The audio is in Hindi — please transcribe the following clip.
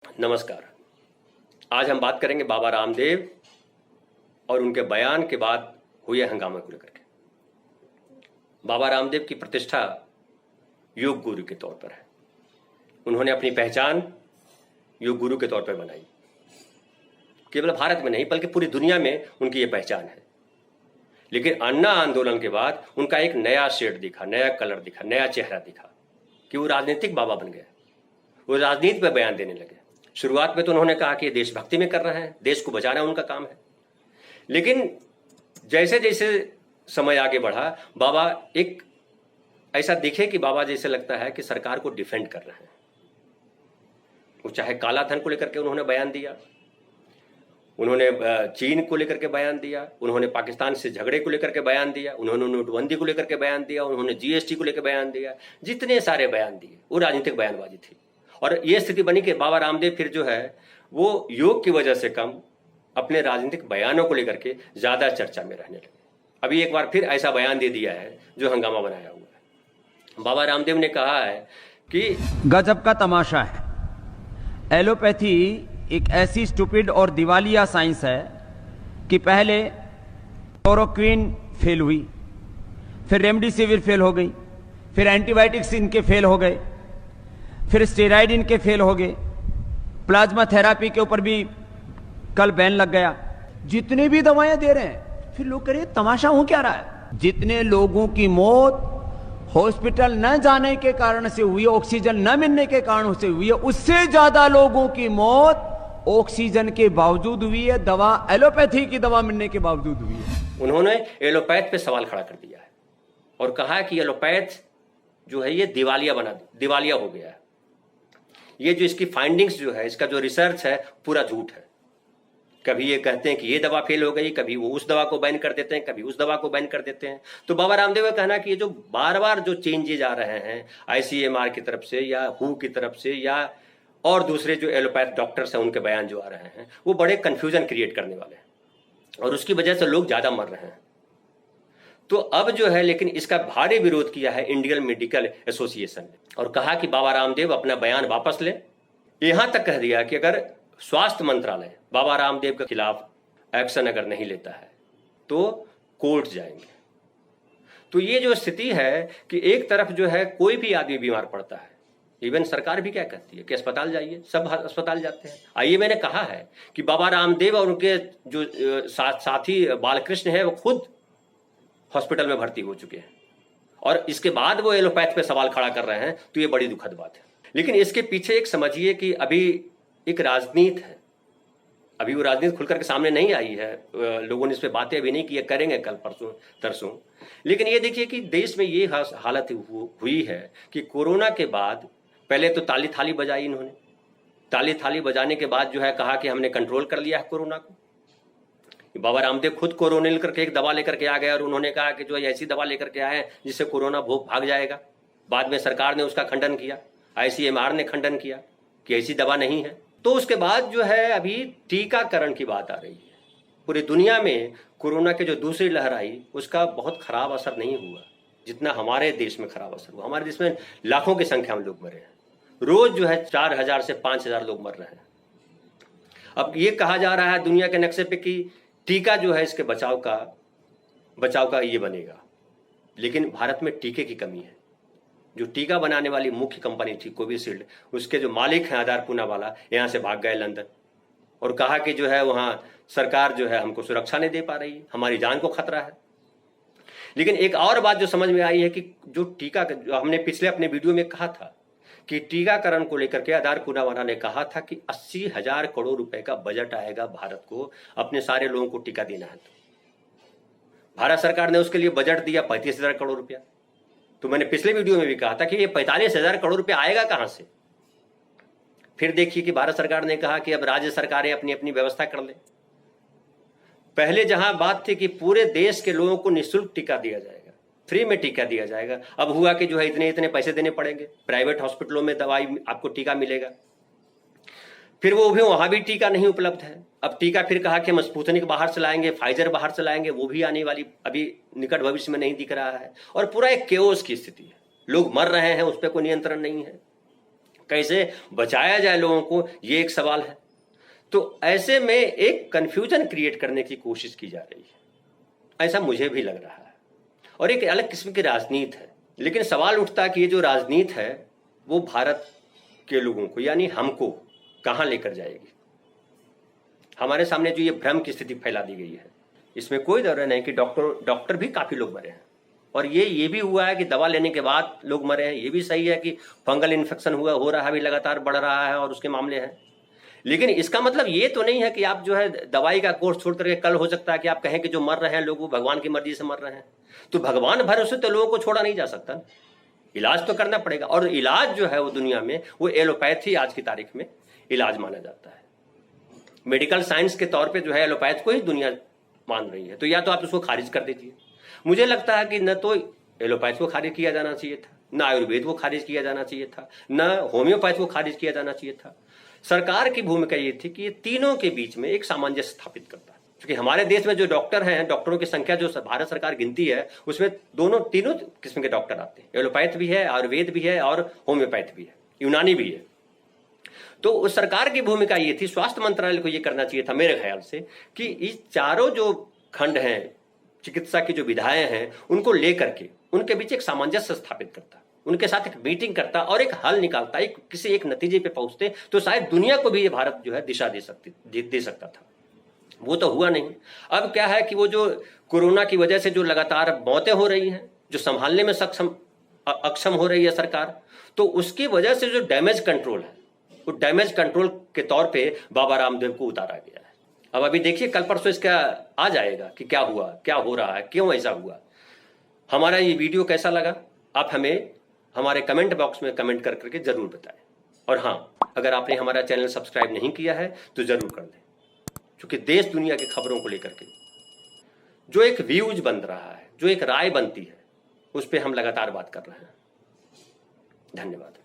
नमस्कार। आज हम बात करेंगे बाबा रामदेव और उनके बयान के बाद हुए हंगामे को लेकर के। बाबा रामदेव की प्रतिष्ठा योग गुरु के तौर पर है। उन्होंने अपनी पहचान योग गुरु के तौर पर बनाई। केवल भारत में नहीं बल्कि पूरी दुनिया में उनकी ये पहचान है। लेकिन अन्ना आंदोलन के बाद उनका एक नया शेड दिखा, नया कलर दिखा, नया चेहरा दिखा कि वो राजनीतिक बाबा बन गए। वो राजनीति पर बयान देने लगे। शुरुआत में तो उन्होंने कहा कि ये देशभक्ति में कर रहे हैं, देश को बचाना उनका काम है। लेकिन जैसे जैसे समय आगे बढ़ा, बाबा एक ऐसा दिखे कि बाबा जैसे लगता है कि सरकार को डिफेंड कर रहे हैं। वो चाहे काला धन को लेकर के उन्होंने बयान दिया, उन्होंने चीन को लेकर के बयान दिया, उन्होंने पाकिस्तान से झगड़े को लेकर के बयान दिया, उन्होंने नोटबंदी को लेकर के बयान दिया, उन्होंने जीएसटी को लेकर बयान दिया। जितने सारे बयान दिए वो राजनीतिक बयानबाजी थी। और ये स्थिति बनी कि बाबा रामदेव फिर जो है वो योग की वजह से कम अपने राजनीतिक बयानों को लेकर के ज्यादा चर्चा में रहने लगे। अभी एक बार फिर ऐसा बयान दे दिया है जो हंगामा बनाया हुआ है। बाबा रामदेव ने कहा है कि गजब का तमाशा है। एलोपैथी एक ऐसी स्टूपिड और दिवालिया साइंस है कि पहले क्लोरोक्विन फेल हुई, फिर रेमडेसिविर फेल हो गई, फिर एंटीबायोटिक्स इनके फेल हो गए, फिर स्टेरॉइड इनके फेल हो गए, प्लाज्मा थेरापी के ऊपर भी कल बैन लग गया। जितने भी दवाएं दे रहे हैं, फिर लोग कह रहे तमाशा हो क्या रहा है। जितने लोगों की मौत हॉस्पिटल न जाने के कारण से हुई, ऑक्सीजन न मिलने के कारण से हुई है, उससे ज्यादा लोगों की मौत ऑक्सीजन के बावजूद हुई है, दवा एलोपैथी की दवा मिलने के बावजूद हुई है। उन्होंने एलोपैथ पे सवाल खड़ा कर दिया है और कहा कि एलोपैथ जो है ये दिवालिया हो गया है। ये जो इसकी फाइंडिंग्स जो है, इसका जो रिसर्च है पूरा झूठ है। कभी ये कहते हैं कि ये दवा फेल हो गई, कभी वो उस दवा को बैन कर देते हैं, कभी उस दवा को बैन कर देते हैं। तो बाबा रामदेव का कहना कि ये जो बार बार जो चेंजेज आ रहे हैं आईसीएमआर की तरफ से या हु की तरफ से या और दूसरे जो एलोपैथ डॉक्टर्स हैं उनके बयान जो आ रहे हैं वो बड़े कंफ्यूजन क्रिएट करने वाले हैं और उसकी वजह से लोग ज्यादा मर रहे हैं। तो अब जो है लेकिन इसका भारी विरोध किया है इंडियन मेडिकल एसोसिएशन ने और कहा कि बाबा रामदेव अपना बयान वापस ले। यहां तक कह दिया कि अगर स्वास्थ्य मंत्रालय बाबा रामदेव के खिलाफ एक्शन अगर नहीं लेता है तो कोर्ट जाएंगे। तो ये जो स्थिति है कि एक तरफ जो है कोई भी आदमी बीमार पड़ता है, इवन सरकार भी क्या कहती है कि अस्पताल जाइए, सब अस्पताल जाते हैं। आइए, मैंने कहा है कि बाबा रामदेव और उनके जो साथी बालकृष्ण है वो खुद हॉस्पिटल में भर्ती हो चुके हैं और इसके बाद वो एलोपैथ पे सवाल खड़ा कर रहे हैं। तो ये बड़ी दुखद बात है। लेकिन इसके पीछे एक समझिए कि अभी एक राजनीति है। अभी वो राजनीति खुलकर के सामने नहीं आई है, लोगों ने इस पे बातें अभी नहीं की, करेंगे कल परसों तरसों। लेकिन ये देखिए कि देश में ये हालत हुई है कि कोरोना के बाद पहले तो ताली थाली बजाई इन्होंने। ताली थाली बजाने के बाद जो है कहा कि हमने कंट्रोल कर लिया है कोरोना को। बाबा रामदेव खुद कोरोना लेकर के एक दवा लेकर के आ गए और उन्होंने कहा कि जो ऐसी दवा लेकर के आए जिससे कोरोना भाग जाएगा। बाद में सरकार ने उसका खंडन किया, आईसीएमआर ने खंडन किया कि ऐसी दवा नहीं है। तो उसके बाद जो है अभी टीकाकरण की बात आ रही है। पूरी दुनिया में कोरोना की जो दूसरी लहर आई उसका बहुत खराब असर नहीं हुआ जितना हमारे देश में खराब असर हुआ। हमारे देश में लाखों की संख्या में लोग मरे हैं। रोज जो है 4000 से 5000 लोग मर रहे हैं। अब ये कहा जा रहा है दुनिया के नक्शे पे कि टीका जो है इसके बचाव का ये बनेगा, लेकिन भारत में टीके की कमी है। जो टीका बनाने वाली मुख्य कंपनी थी कोविशील्ड, उसके जो मालिक हैं आधार पूनावाला यहां से भाग गए लंदन और कहा कि जो है वहां सरकार जो है हमको सुरक्षा नहीं दे पा रही है, हमारी जान को खतरा है। लेकिन एक और बात जो समझ में आई है कि जो टीका, जो हमने पिछले अपने वीडियो में कहा था कि टीकाकरण को लेकर के आधार पूनावाला ने कहा था कि 80,000 करोड़ रुपए का बजट आएगा भारत को अपने सारे लोगों को टीका देना है। तो भारत सरकार ने उसके लिए बजट दिया 35,000 करोड़ रुपया। तो मैंने पिछले वीडियो में भी कहा था कि ये 45,000 करोड़ रुपया आएगा कहां से। फिर देखिए कि भारत सरकार ने कहा कि अब राज्य सरकारें अपनी अपनी व्यवस्था कर ले। पहले जहां बात थी कि पूरे देश के लोगों को निःशुल्क टीका दिया जाएगा, फ्री में टीका दिया जाएगा, अब हुआ कि जो है इतने इतने पैसे देने पड़ेंगे, प्राइवेट हॉस्पिटलों में दवाई आपको टीका मिलेगा। फिर वो भी वहां भी टीका नहीं उपलब्ध है। अब टीका फिर कहा कि हम स्पुतनिक बाहर से लाएंगे, फाइजर बाहर से लाएंगे, वो भी आने वाली अभी निकट भविष्य में नहीं दिख रहा है और पूरा एक केओस की स्थिति है। लोग मर रहे हैं, उस पर कोई नियंत्रण नहीं है। कैसे बचाया जाए लोगों को, ये एक सवाल है। तो ऐसे में एक कंफ्यूजन क्रिएट करने की कोशिश की जा रही है, ऐसा मुझे भी लग रहा है, और एक अलग किस्म की राजनीति है। लेकिन सवाल उठता है कि ये जो राजनीति है वो भारत के लोगों को यानी हमको कहां लेकर जाएगी। हमारे सामने जो ये भ्रम की स्थिति फैला दी गई है, इसमें कोई डर नहीं कि डॉक्टर भी काफी लोग मरे हैं, और ये भी हुआ है कि दवा लेने के बाद लोग मरे हैं। ये भी सही है कि फंगल इन्फेक्शन हो रहा है, अभी लगातार बढ़ रहा है और उसके मामले हैं। लेकिन इसका मतलब ये तो नहीं है कि आप जो है दवाई का कोर्स छोड़ करके कल हो सकता है कि आप कहें कि जो मर रहे हैं लोग वो भगवान की मर्जी से मर रहे हैं। तो भगवान भरोसे तो लोगों को छोड़ा नहीं जा सकता, इलाज तो करना पड़ेगा। और इलाज जो है वो दुनिया में वो एलोपैथी आज की तारीख में इलाज माना जाता है। मेडिकल साइंस के तौर पे जो है एलोपैथ को ही दुनिया मान रही है। तो या तो आप उसको खारिज कर दीजिए। मुझे लगता है कि न तो एलोपैथ को खारिज किया जाना चाहिए था, न आयुर्वेद को खारिज किया जाना चाहिए था, न होम्योपैथ को खारिज किया जाना चाहिए था। सरकार की भूमिका ये थी कि ये तीनों के बीच में एक सामंजस्य स्थापित करता है। क्योंकि हमारे देश में जो डॉक्टर हैं, डॉक्टरों की संख्या जो भारत सरकार गिनती है उसमें तीनों किस्म के डॉक्टर आते हैं। एलोपैथ भी है, आयुर्वेद भी है और होम्योपैथ भी है, यूनानी भी है। तो उस सरकार की भूमिका ये थी, स्वास्थ्य मंत्रालय को ये करना चाहिए था मेरे ख्याल से, कि इस चारों जो खंड हैं, चिकित्सा की जो विधाएं हैं, उनको लेकर के उनके बीच एक सामंजस्य स्थापित करता, उनके साथ एक मीटिंग करता और एक हल निकालता, किसी एक नतीजे पे पहुंचते, तो शायद दुनिया को भी ये भारत जो है दिशा दे सकता था। वो तो हुआ नहीं। अब क्या है कि वो जो कोरोना की वजह से जो लगातार मौतें हो रही हैं, जो संभालने में अक्षम हो रही है सरकार, तो उसकी वजह से जो डैमेज कंट्रोल है, वो डैमेज कंट्रोल के तौर पे बाबा रामदेव को उतारा गया है। अब अभी देखिए कल परसों इसका आ जाएगा कि क्या हुआ, क्या हो रहा है, क्यों ऐसा हुआ। हमारा ये वीडियो कैसा लगा आप हमें हमारे कमेंट बॉक्स में कमेंट कर करके जरूर बताएं। और हाँ, अगर आपने हमारा चैनल सब्सक्राइब नहीं किया है तो जरूर कर दें, क्योंकि देश दुनिया की खबरों को लेकर के जो एक व्यूज बन रहा है, जो एक राय बनती है, उस पर हम लगातार बात कर रहे हैं। धन्यवाद।